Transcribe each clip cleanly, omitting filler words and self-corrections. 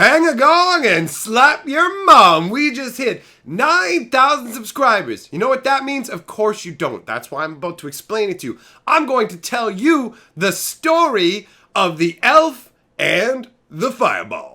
bang a gong and slap your mom. We just hit 9,000 subscribers. You know what that means? Of course you don't. That's why I'm about to explain it to you. I'm going to tell you the story of the elf and the fireball.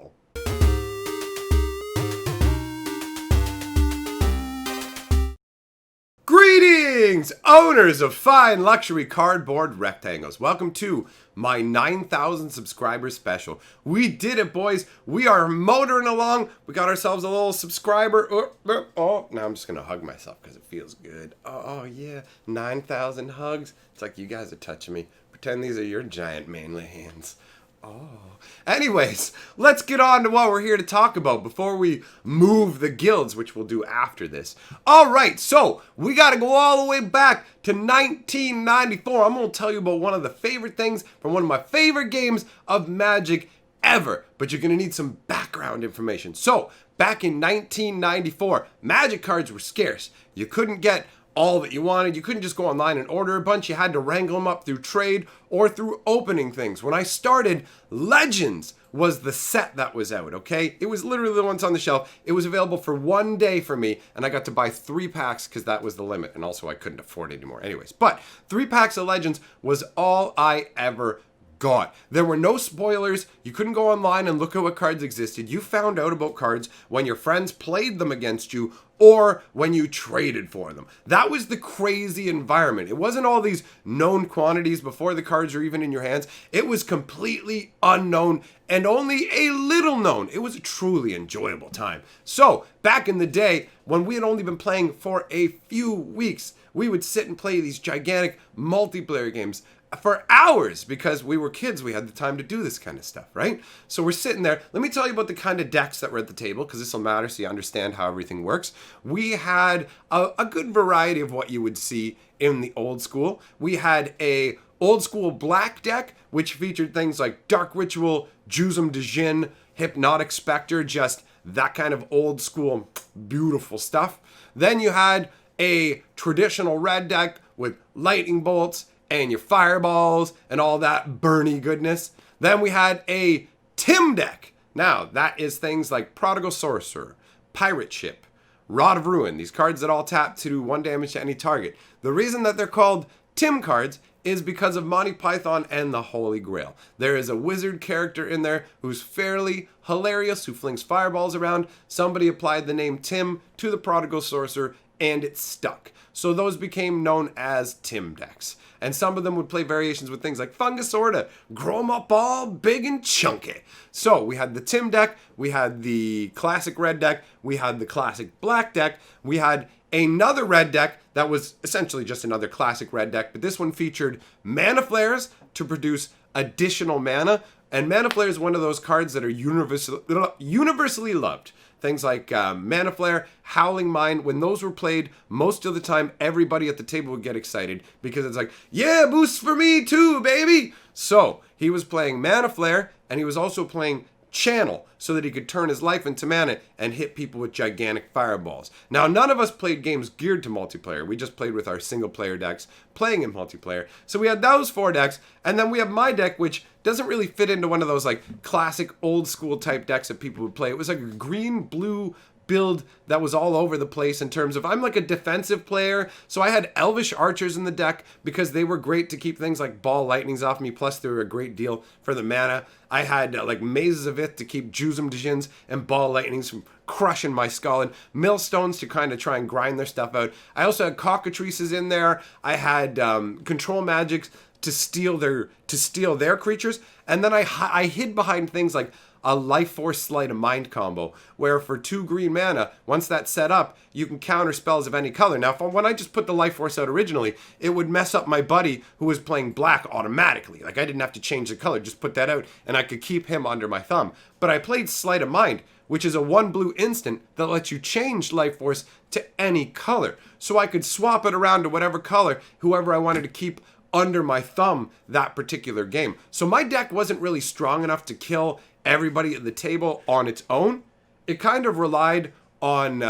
Greetings, owners of fine luxury cardboard rectangles. Welcome to my 9,000 subscriber special. We did it, boys. We are motoring along. We got ourselves a little subscriber. Oh, now I'm just going to hug myself because it feels good. Oh, yeah, 9,000 hugs. It's like you guys are touching me. Pretend these are your giant manly hands. Oh. Anyways, let's get on to what we're here to talk about before we move the guilds, which we'll do after this. Alright, so we got to go all the way back to 1994. I'm going to tell you about one of the favorite things from one of my favorite games of Magic ever. But you're going to need some background information. So, back in 1994, Magic cards were scarce. You couldn't get all that you wanted. You couldn't just go online and order a bunch. You had to wrangle them up through trade or through opening things. When I started, Legends was the set that was out, okay? It was literally the ones on the shelf. It was available for 1 day for me, and I got to buy 3 packs because that was the limit, and also I couldn't afford it anymore. Anyways, but 3 packs of Legends was all I ever got. There were no spoilers. You couldn't go online and look at what cards existed. You found out about cards when your friends played them against you or when you traded for them. That was the crazy environment. It wasn't all these known quantities before the cards were even in your hands. It was completely unknown and only a little known. It was a truly enjoyable time. So, back in the day, when we had only been playing for a few weeks, we would sit and play these gigantic multiplayer games for hours because we were kids. We had the time to do this kind of stuff, right? So we're sitting there. Let me tell you about the kind of decks that were at the table because this will matter so you understand how everything works. We had a good variety of what you would see in the old school. We had a old school black deck which featured things like Dark Ritual, Jusum de Jin, Hypnotic Spectre, just that kind of old school beautiful stuff. Then you had a traditional red deck with lightning bolts and your fireballs and all that Bernie goodness. Then we had a Tim deck. Now, that is things like Prodigal Sorcerer, Pirate Ship, Rod of Ruin. These cards that all tap to do 1 damage to any target. The reason that they're called Tim cards is because of Monty Python and the Holy Grail. There is a wizard character in there who's fairly hilarious, who flings fireballs around. Somebody applied the name Tim to the Prodigal Sorcerer, and it stuck. So those became known as Tim decks. And some of them would play variations with things like Fungusaur to grow them up all big and chunky. So we had the Tim deck, we had the classic red deck, we had the classic black deck, we had another red deck that was essentially just another classic red deck, but this one featured Mana Flares to produce additional mana. And Mana Flare is one of those cards that are universally loved. Things like Mana Flare, Howling Mine, when those were played, most of the time everybody at the table would get excited because it's like, yeah, boost for me too, baby! So, he was playing Mana Flare, and he was also playing Channel so that he could turn his life into mana and hit people with gigantic fireballs. Now, none of us played games geared to multiplayer. We just played with our single player decks playing in multiplayer. So we had those 4 decks, and then we have my deck, which doesn't really fit into one of those like classic old school type decks that people would play. It was like a green-blue build that was all over the place in terms of, I'm like a defensive player, so I had Elvish Archers in the deck because they were great to keep things like Ball Lightnings off me, plus they were a great deal for the mana. I had like Mazes of Ith to keep Jusum de Jins and Ball Lightnings from crushing my skull, and Millstones to kind of try and grind their stuff out. I also had Cockatrices in there. I had Control Magics to steal their creatures, and then I hid behind things like a Life Force Sleight of Mind combo, where for 2 green mana, once that's set up, you can counter spells of any color. Now, when I just put the Life Force out originally, it would mess up my buddy who was playing black automatically. Like, I didn't have to change the color, just put that out, and I could keep him under my thumb. But I played Sleight of Mind, which is a 1 blue instant that lets you change Life Force to any color. So I could swap it around to whatever color, whoever I wanted to keep under my thumb that particular game. So my deck wasn't really strong enough to kill everybody at the table on its own. It kind of relied on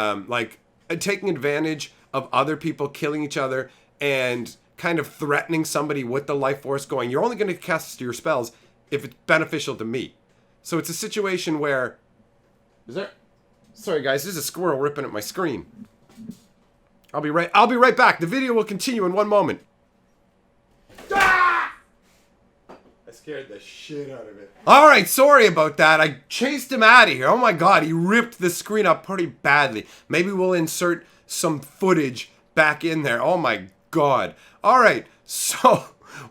taking advantage of other people killing each other and kind of threatening somebody with the life force, going, you're only going to cast your spells if it's beneficial to me. So it's a situation where Is there... Sorry, guys. There's a squirrel ripping at my screen. I'll be right back. The video will continue in one moment. Ah! I scared the shit out of it. Alright, sorry about that. I chased him out of here. Oh my god, he ripped the screen up pretty badly. Maybe we'll insert some footage back in there. Oh my god. Alright, so...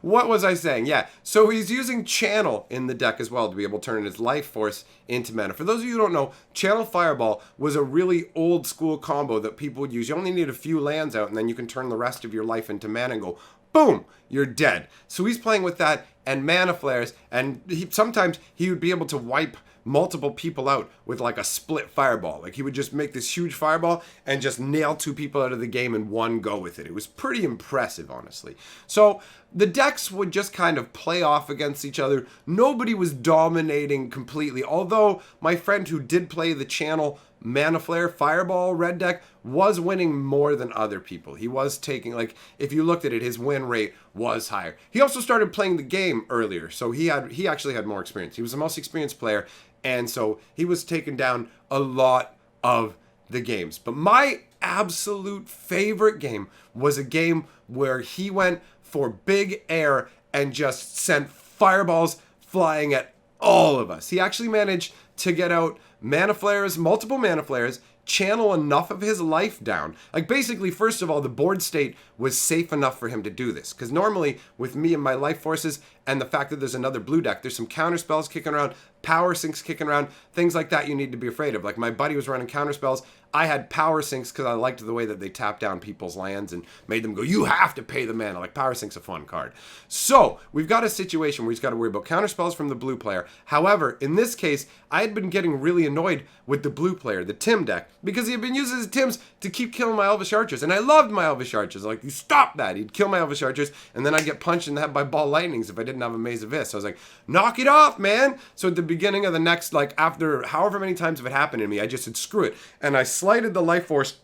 What was I saying? Yeah, so he's using Channel in the deck as well to be able to turn his Life Force into mana. For those of you who don't know, Channel Fireball was a really old school combo that people would use. You only need a few lands out and then you can turn the rest of your life into mana and go, boom, you're dead. So he's playing with that and Mana Flares, and sometimes he would be able to wipe multiple people out with like a split fireball. Like he would just make this huge fireball and just nail 2 people out of the game in one go with it. It was pretty impressive, honestly. So the decks would just kind of play off against each other. Nobody was dominating completely, although my friend who did play the Channel Mana Flare Fireball red deck was winning more than other people. He was taking, like, if you looked at it, his win rate was higher. He also started playing the game earlier, so he actually had more experience. He was the most experienced player, and so he was taking down a lot of the games. But my absolute favorite game was a game where he went for big air and just sent fireballs flying at all of us. He actually managed to get out Mana Flares, multiple Mana Flares, channel enough of his life down. Like basically, first of all, the board state was safe enough for him to do this. Because normally, with me and my life forces, and the fact that there's another blue deck, there's some counter spells kicking around, power sinks kicking around, things like that you need to be afraid of. Like my buddy was running counter spells. I had power sinks because I liked the way that they tapped down people's lands and made them go, you have to pay the mana. Like power sink's a fun card. So we've got a situation where he's got to worry about counter spells from the blue player. However, in this case, I had been getting really annoyed with the blue player, the Tim deck, because he had been using his Tims to keep killing my Elvish Archers. And I loved my Elvish Archers. Like, you stop that. He'd kill my Elvish Archers, and then I'd get punched in the head by ball lightnings if I didn't have a Maze of Vis. So I was like, knock it off, man. So at the beginning of the next, like, after however many times it happened to me, I just said, screw it. And I slighted the Life Force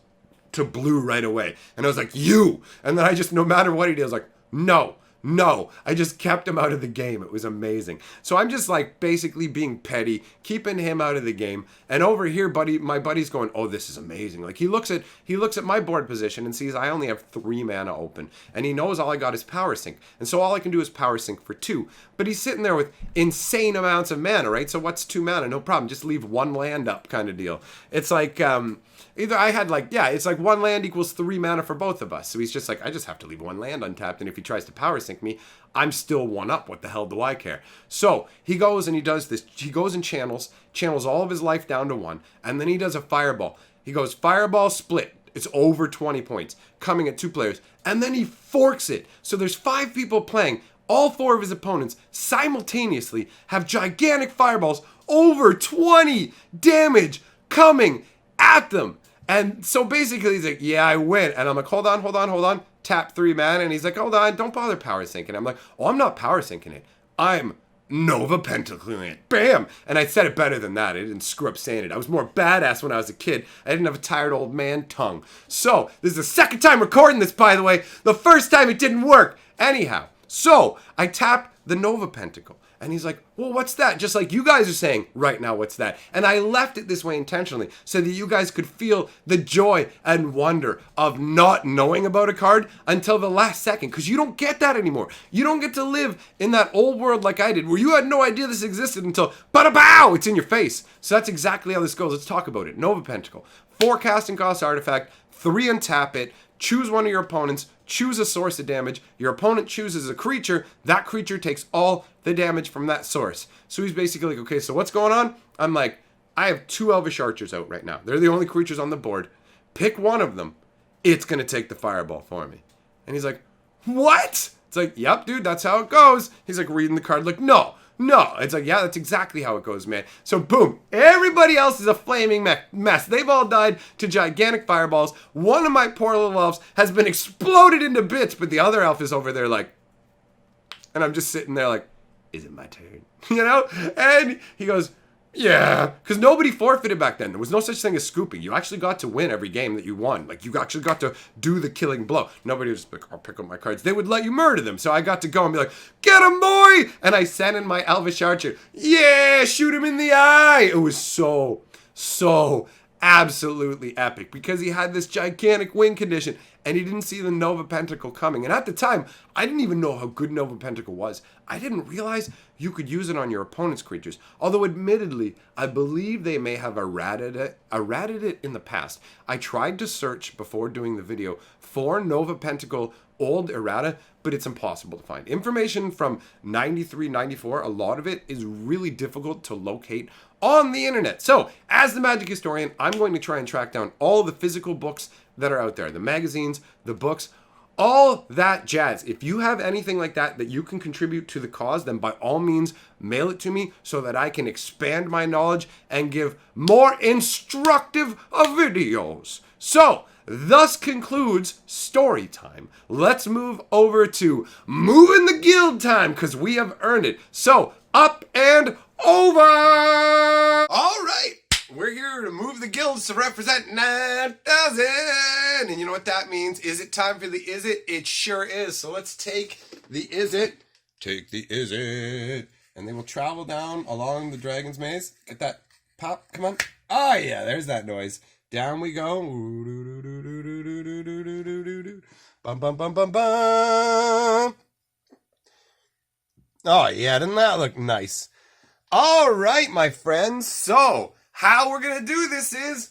to blue right away. And I was like, you. And then I just, no matter what he did, I was like, no. I just kept him out of the game. It was amazing. So I'm just like basically being petty, keeping him out of the game. And over here, my buddy's going, oh, this is amazing. Like he looks at my board position and sees I only have 3 mana open. And he knows all I got is power sync. And so all I can do is power sync for 2. But he's sitting there with insane amounts of mana, right? So what's 2 mana? No problem. Just leave 1 land up kind of deal. It's like, either I had like, yeah, it's like 1 land equals 3 mana for both of us. So he's just like, I just have to leave 1 land untapped. And if he tries to power sync me, I'm still 1 up. What the hell do I care? So he goes and he does this. He goes and channels all of his life down to 1. And then he does a fireball. He goes fireball split. It's over 20 points coming at 2 players. And then he forks it. So there's 5 people playing. All 4 of his opponents simultaneously have gigantic fireballs over 20 damage coming at them. And so basically he's like, yeah, I win. And I'm like, hold on. Tap 3 mana. And he's like, hold on, don't bother power syncing. I'm like, oh, I'm not power syncing it. I'm Nova Pentacling it. Bam! And I said it better than that. I didn't screw up saying it. I was more badass when I was a kid. I didn't have a tired old man tongue. So, this is the 2nd time recording this, by the way. The first time it didn't work. Anyhow, so I tap the Nova Pentacle. And he's like, well, what's that? Just like you guys are saying right now, what's that? And I left it this way intentionally so that you guys could feel the joy and wonder of not knowing about a card until the last second. Because you don't get that anymore. You don't get to live in that old world like I did, where you had no idea this existed until, bada-bow, it's in your face. So that's exactly how this goes. Let's talk about it. Nova Pentacle. 4 casting cost artifact, 3 untap it, choose one of your opponents, choose a source of damage. Your opponent chooses a creature. That creature takes all the damage from that source. So he's basically like, okay, so what's going on? I'm like, I have 2 Elvish Archers out right now. They're the only creatures on the board. Pick one of them. It's going to take the fireball for me. And he's like, what? It's like, yep, dude, that's how it goes. He's like reading the card like, no. It's like, yeah, that's exactly how it goes, man. So boom, everybody else is a flaming mess. They've all died to gigantic fireballs. One of my poor little elves has been exploded into bits, but the other elf is over there like, and I'm just sitting there like, is it my turn? You know? And he goes, Yeah, because nobody forfeited back then. There was no such thing as scooping. You actually got to win every game that you won. Like, you actually got to do the killing blow. Nobody was like, I'll pick up my cards. They would let you murder them. So I got to go and be like, get him, boy! And I sent in my Elvish Archer. Yeah, shoot him in the eye! It was so absolutely epic because he had this gigantic win condition and he didn't see the Nova Pentacle coming. And at the time, I didn't even know how good Nova Pentacle was. I didn't realize you could use it on your opponent's creatures. Although admittedly, I believe they may have errated it in the past. I tried to search before doing the video for Nova Pentacle old errata, but it's impossible to find. Information from 93, 94, a lot of it is really difficult to locate on the internet. So, as the Magic historian, I'm going to try and track down all the physical books that are out there. The magazines, the books, all that jazz. If you have anything like that that you can contribute to the cause, then by all means, mail it to me so that I can expand my knowledge and give more instructive videos. So, thus concludes story time. Let's move over to moving the guild time because we have earned it. So, up and over! All right. We're here to move the guilds to represent 9,000. And you know what that means? Is it time for the Is It? It sure is. So let's take the Is It. Take the Is It. And they will travel down along the Dragon's Maze. Get that pop. Come on. Oh, yeah. There's that noise. Down we go. Bum, bum, bum, bum, bum. Oh, yeah. Doesn't that look nice? All right, my friends. So, how we're going to do this is